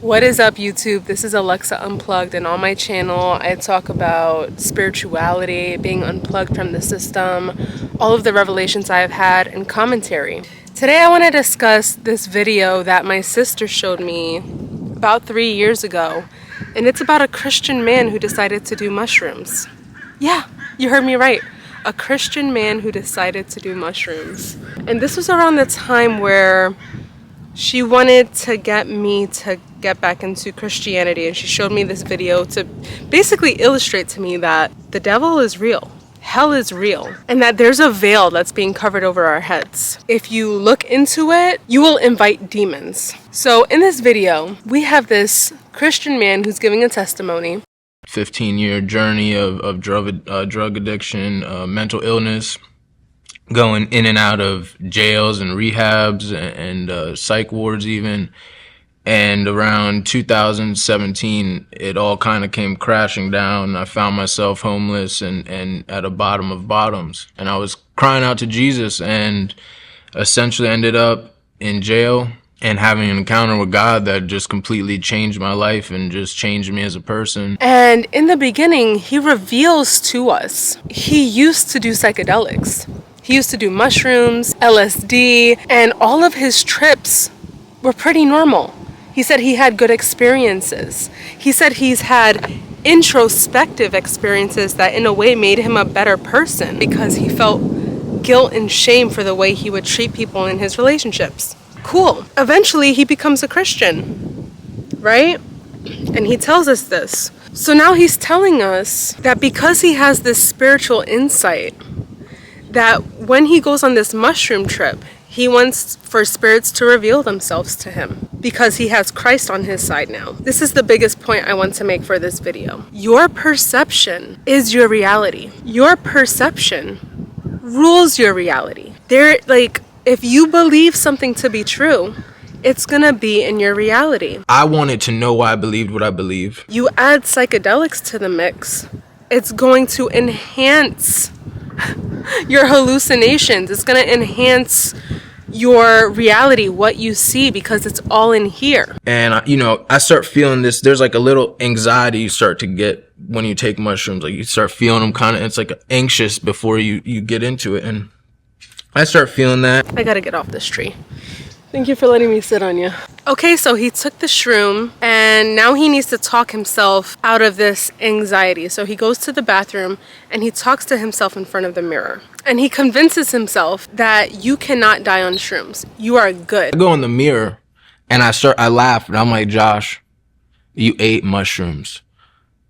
What is up, YouTube? This is Alexa Unplugged, and on my channel I talk about spirituality, being unplugged from the system, all of the revelations I have had, and commentary. Today I want to discuss this video that my sister showed me about 3 years ago, and it's about a Christian man who decided to do mushrooms. Yeah, you heard me right. A Christian man who decided to do mushrooms. And this was around the time where she wanted to get me to get back into Christianity, and she showed me this video to basically illustrate to me that the devil is real, hell is real, and that there's a veil that's being covered over our heads. If you look into it, you will invite demons. So in this video, we have this Christian man who's giving a testimony. 15-year journey of drug addiction, mental illness, going in and out of jails and rehabs and psych wards even. And around 2017, it all kind of came crashing down. I found myself homeless and at a bottom of bottoms. And I was crying out to Jesus and essentially ended up in jail and having an encounter with God that just completely changed my life and just changed me as a person. And in the beginning, he reveals to us, he used to do psychedelics. He used to do mushrooms, LSD, and all of his trips were pretty normal. He said he had good experiences. He said he's had introspective experiences that in a way made him a better person because he felt guilt and shame for the way he would treat people in his relationships. Cool. Eventually he becomes a Christian, right? And he tells us this. So now he's telling us that because he has this spiritual insight, that when he goes on this mushroom trip, he wants for spirits to reveal themselves to him because he has Christ on his side now. This is the biggest point I want to make for this video. Your perception is your reality. Your perception rules your reality. If you believe something to be true, it's gonna be in your reality. I wanted to know why I believed what I believe. You add psychedelics to the mix, it's going to enhance your hallucinations. It's going to enhance your reality, what you see, because it's all in here. And I start feeling this. There's like a little anxiety you start to get when you take mushrooms. Like you start feeling them kind of, it's like anxious before you get into it. And I start feeling that. I got to get off this tree. Thank you for letting me sit on you. Okay, so he took the shroom and now he needs to talk himself out of this anxiety. So he goes to the bathroom and he talks to himself in front of the mirror. And he convinces himself that you cannot die on shrooms. You are good. I go in the mirror and I laugh and I'm like, Josh, you ate mushrooms.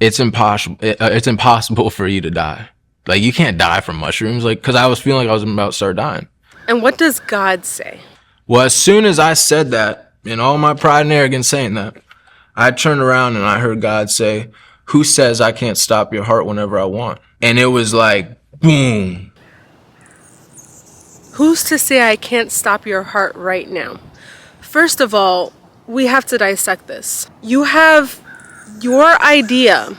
It's impossible for you to die. Like you can't die from mushrooms. Like, cause I was feeling like I was about to start dying. And what does God say? Well, as soon as I said that, in all my pride and arrogance saying that, I turned around and I heard God say, who says I can't stop your heart whenever I want? And it was like, boom. Who's to say I can't stop your heart right now? First of all, we have to dissect this. You have your idea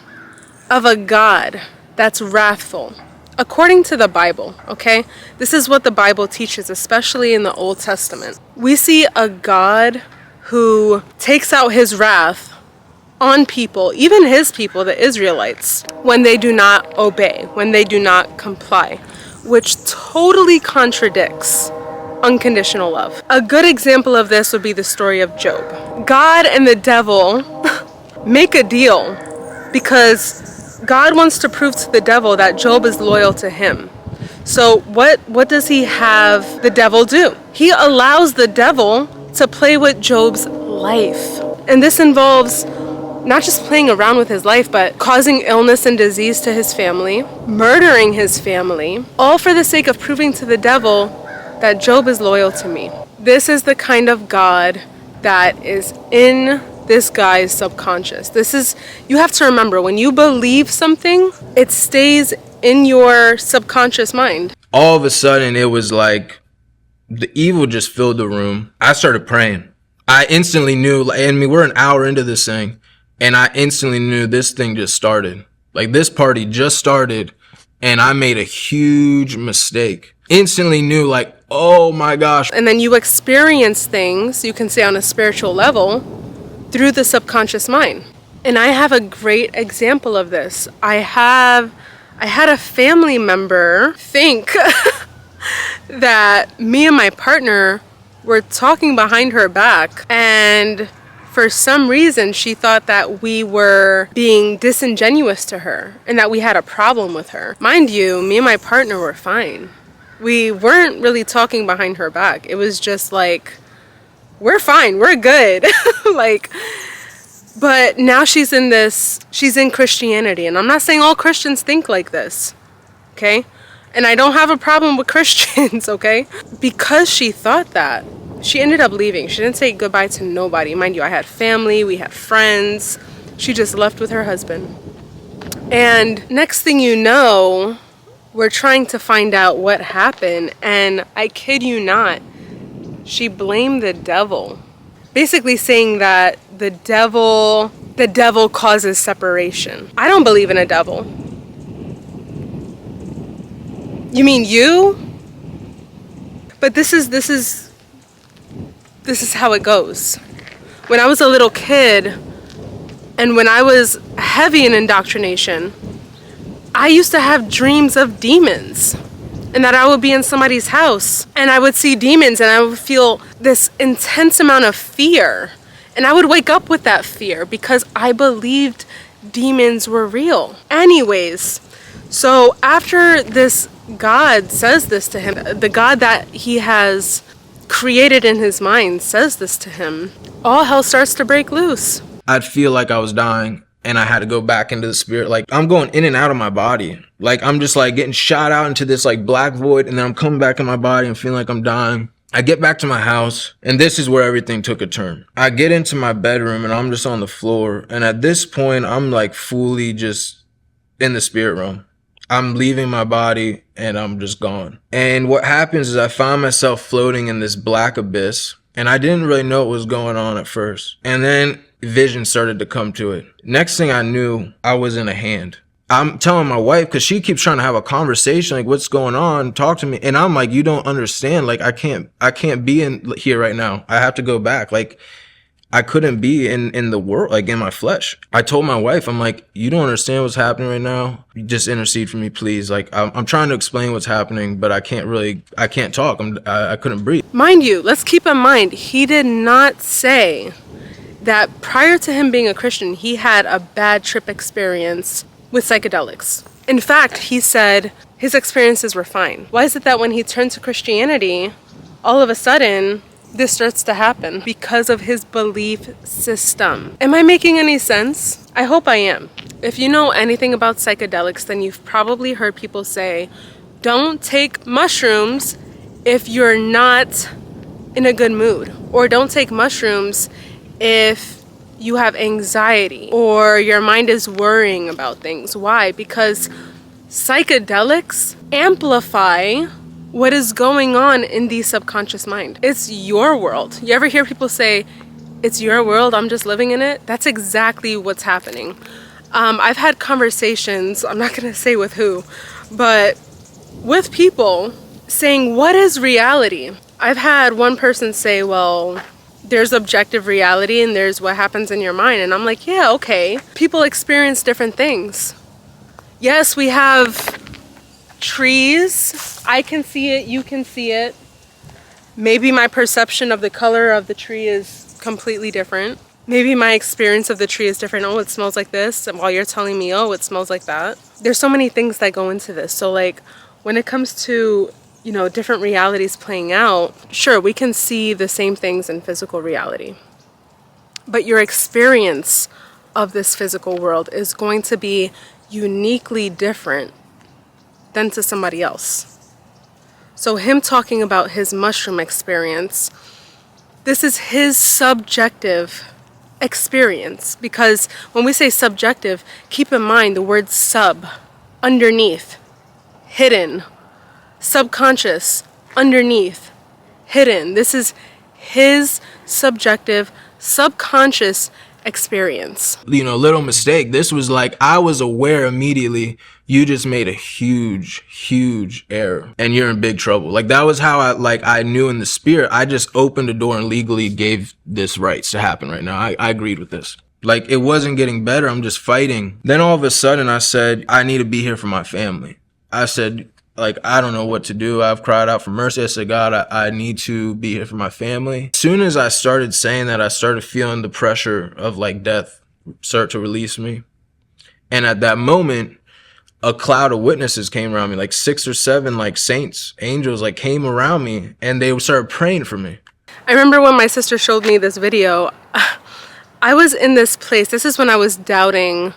of a God that's wrathful. According to the Bible, okay? This is what the Bible teaches, especially in the Old Testament. We see a God who takes out his wrath on people, even his people, the Israelites, when they do not obey, when they do not comply, which totally contradicts unconditional love. A good example of this would be the story of Job. God and the devil make a deal because God wants to prove to the devil that Job is loyal to him. So what does he have the devil do? He allows the devil to play with Job's life. And this involves not just playing around with his life, but causing illness and disease to his family, murdering his family, all for the sake of proving to the devil that Job is loyal to me. This is the kind of God that is in this guy's subconscious. You have to remember, when you believe something, it stays in your subconscious mind. All of a sudden, it was like the evil just filled the room. I started praying. I instantly knew, we're an hour into this thing, and I instantly knew this thing just started. Like this party just started, and I made a huge mistake. Instantly knew, like, oh my gosh. And then you experience things, you can say on a spiritual level, through the subconscious mind. And I have a great example of this. I had a family member think that me and my partner were talking behind her back, and for some reason she thought that we were being disingenuous to her and that we had a problem with her. Mind you, me and my partner were fine. We weren't really talking behind her back. It was just like, we're fine, we're good. Like, but now she's in Christianity, and I'm not saying all Christians think like this, okay? And I don't have a problem with Christians, okay? Because she thought that, she ended up leaving. She didn't say goodbye to nobody. Mind you, I had family, we had friends. She just left with her husband. And next thing you know, we're trying to find out what happened, and I kid you not, she blamed the devil. Basically saying that the devil causes separation. I don't believe in a devil. You mean you? But this is how it goes. When I was a little kid, and when I was heavy in indoctrination, I used to have dreams of demons, and that I would be in somebody's house and I would see demons and I would feel this intense amount of fear, and I would wake up with that fear because I believed demons were real. Anyways, so after this God says this to him, the God that he has created in his mind says this to him, all hell starts to break loose. I'd feel like I was dying, and I had to go back into the spirit. Like, I'm going in and out of my body. Like, I'm just like getting shot out into this like black void, and then I'm coming back in my body and feeling like I'm dying. I get back to my house, and this is where everything took a turn. I get into my bedroom, and I'm just on the floor. And at this point, I'm like fully just in the spirit realm. I'm leaving my body, and I'm just gone. And what happens is I find myself floating in this black abyss, and I didn't really know what was going on at first. And then vision started to come to it. Next thing I knew, I was in a hand. I'm telling my wife, because she keeps trying to have a conversation, like, what's going on? Talk to me. And I'm like, you don't understand. Like, I can't be in here right now. I have to go back. Like, I couldn't be in the world, like in my flesh. I told my wife, I'm like, you don't understand what's happening right now. Just intercede for me, please. Like, I'm trying to explain what's happening, but I can't talk. I couldn't breathe. Mind you, let's keep in mind, he did not say that prior to him being a Christian, he had a bad trip experience with psychedelics. In fact, he said his experiences were fine. Why is it that when he turned to Christianity, all of a sudden, this starts to happen? Because of his belief system. Am I making any sense? I hope I am. If you know anything about psychedelics, then you've probably heard people say, don't take mushrooms if you're not in a good mood, or don't take mushrooms if you have anxiety or your mind is worrying about things. Why? Because psychedelics amplify what is going on in the subconscious mind. It's your world. You ever hear people say, it's your world, I'm just living in it? That's exactly what's happening. I've had conversations, I'm not gonna say with who, but with people saying, what is reality? I've had one person say, well, there's objective reality and there's what happens in your mind. And I'm like, yeah, okay. People experience different things. Yes, we have trees. I can see it, you can see it. Maybe my perception of the color of the tree is completely different. Maybe my experience of the tree is different. Oh, it smells like this. And while you're telling me, oh, it smells like that. There's so many things that go into this. So like when it comes to, you know, different realities playing out, sure, we can see the same things in physical reality. But your experience of this physical world is going to be uniquely different than to somebody else. So him talking about his mushroom experience, this is his subjective experience. Because when we say subjective, keep in mind the word sub, underneath, hidden, subconscious, underneath, hidden. This is his subjective, subconscious experience. You know, little mistake. This was like, I was aware immediately, you just made a huge error and you're in big trouble. Like, that was how I knew in the spirit. I just opened the door and legally gave this rights to happen right now. I agreed with this. Like, it wasn't getting better. I'm just fighting. Then all of a sudden I said, I need to be here for my family. I said, like, I don't know what to do. I've cried out for mercy. I said, God, I need to be here for my family. As soon as I started saying that, I started feeling the pressure of like death start to release me. And at that moment, a cloud of witnesses came around me, like 6 or 7 like saints, angels, like came around me and they started praying for me. I remember when my sister showed me this video, I was in this place. This is when I was doubting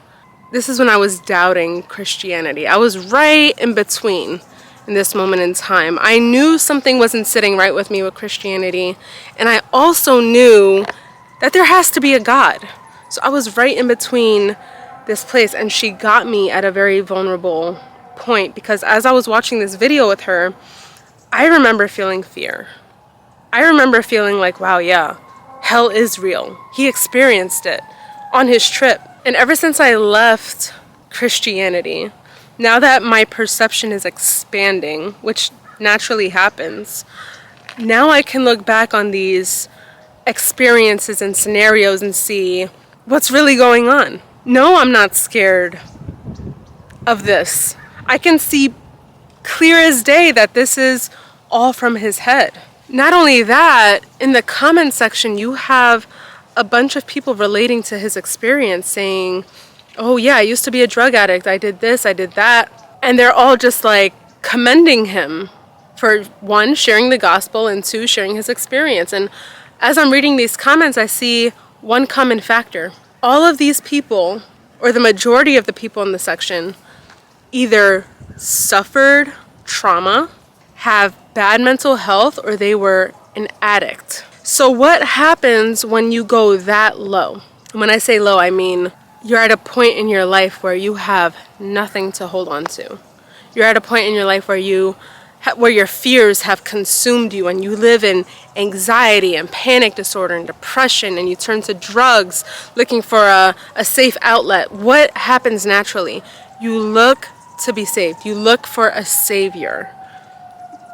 Christianity. I was right in between in this moment in time. I knew something wasn't sitting right with me with Christianity, and I also knew that there has to be a God. So I was right in between this place, and she got me at a very vulnerable point, because as I was watching this video with her, I remember feeling fear. I remember feeling like, wow, yeah, hell is real. He experienced it on his trip. And ever since I left Christianity, now that my perception is expanding, which naturally happens, now I can look back on these experiences and scenarios and see what's really going on. No, I'm not scared of this. I can see clear as day that this is all from his head. Not only that, in the comment section, you have a bunch of people relating to his experience saying, oh yeah, I used to be a drug addict. I did this, I did that. And they're all just like commending him for 1, sharing the gospel, and 2, sharing his experience. And as I'm reading these comments, I see one common factor. All of these people, or the majority of the people in the section, either suffered trauma, have bad mental health, or they were an addict. So what happens when you go that low? When I say low, I mean you're at a point in your life where you have nothing to hold on to. You're at a point in your life where your fears have consumed you, and you live in anxiety and panic disorder and depression, and you turn to drugs looking for a safe outlet. What happens naturally? You look to be saved. You look for a savior.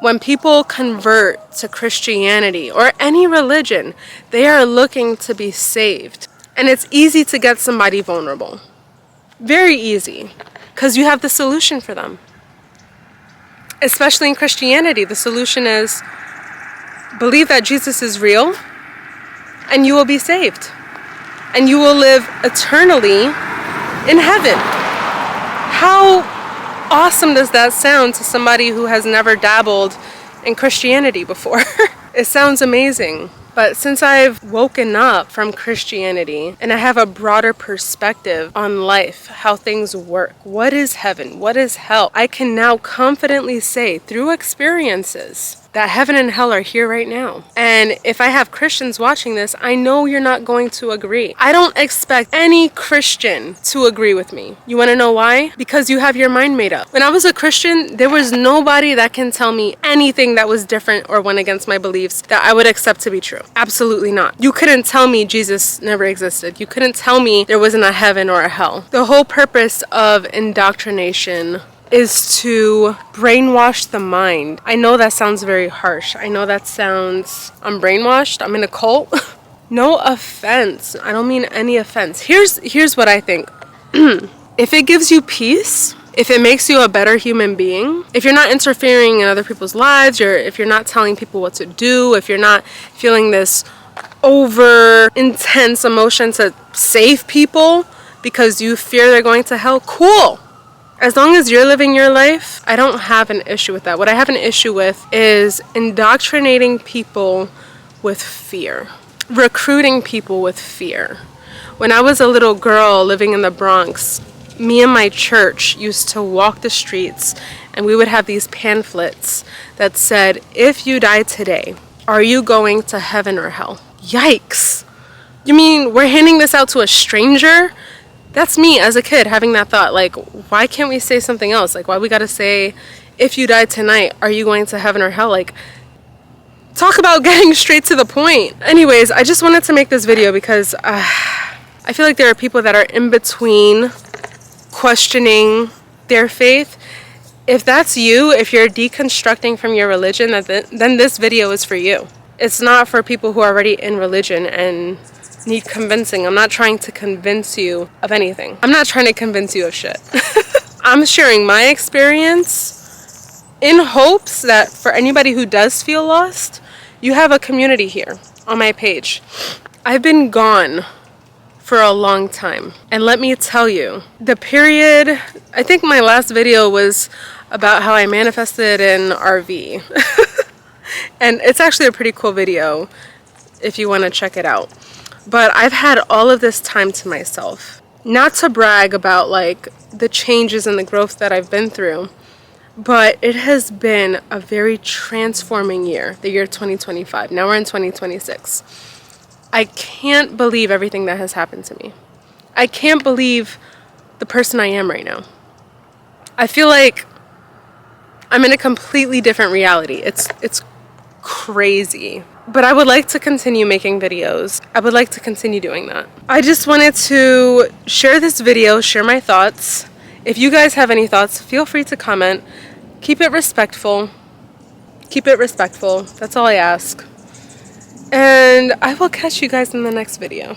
When people convert to Christianity or any religion, they are looking to be saved. And it's easy to get somebody vulnerable. Very easy, because you have the solution for them. Especially in Christianity, the solution is believe that Jesus is real, and you will be saved. And you will live eternally in heaven. How awesome does that sound to somebody who has never dabbled in Christianity before? It sounds amazing. But since I've woken up from Christianity and I have a broader perspective on life, how things work, what is heaven, what is hell, I can now confidently say through experiences that heaven and hell are here right now. And if I have Christians watching this, I know you're not going to agree. I don't expect any Christian to agree with me. You want to know why? Because you have your mind made up. When I was a Christian, there was nobody that can tell me anything that was different or went against my beliefs that I would accept to be true. Absolutely not. You couldn't tell me Jesus never existed. You couldn't tell me there wasn't a heaven or a hell. The whole purpose of indoctrination is to brainwash the mind. I know that sounds very harsh. I know that sounds, I'm brainwashed, I'm in a cult. No offense. I don't mean any offense. Here's what I think. If it gives you peace, if it makes you a better human being, if you're not interfering in other people's lives, if you're not telling people what to do, if you're not feeling this over intense emotion to save people because you fear they're going to hell, cool. As long as you're living your life, I don't have an issue with that. What I have an issue with is indoctrinating people with fear, recruiting people with fear. When I was a little girl living in the Bronx, me and my church used to walk the streets, and we would have these pamphlets that said, if you die today, are you going to heaven or hell? Yikes. You mean we're handing this out to a stranger? That's me as a kid having that thought, like, why can't we say something else? Like, why we gotta say, if you die tonight, are you going to heaven or hell? Like, talk about getting straight to the point. Anyways, I just wanted to make this video because I I feel like there are people that are in between questioning their faith. If that's you, if you're deconstructing from your religion, then this video is for you. It's not for people who are already in religion and need convincing. I'm not trying to convince you of anything. I'm not trying to convince you of shit. I'm sharing my experience in hopes that for anybody who does feel lost, you have a community here on my page. I've been gone for a long time. And let me tell you, the period, I think my last video was about how I manifested an RV. And it's actually a pretty cool video if you want to check it out. But I've had all of this time to myself. Not to brag about like the changes and the growth that I've been through, but it has been a very transforming year, the year 2025. Now we're in 2026. I can't believe everything that has happened to me. I can't believe the person I am right now. I feel like I'm in a completely different reality. It's crazy. But I would like to continue making videos. I would like to continue doing that. I just wanted to share this video, share my thoughts. If you guys have any thoughts, feel free to comment. Keep it respectful. Keep it respectful. That's all I ask. And I will catch you guys in the next video.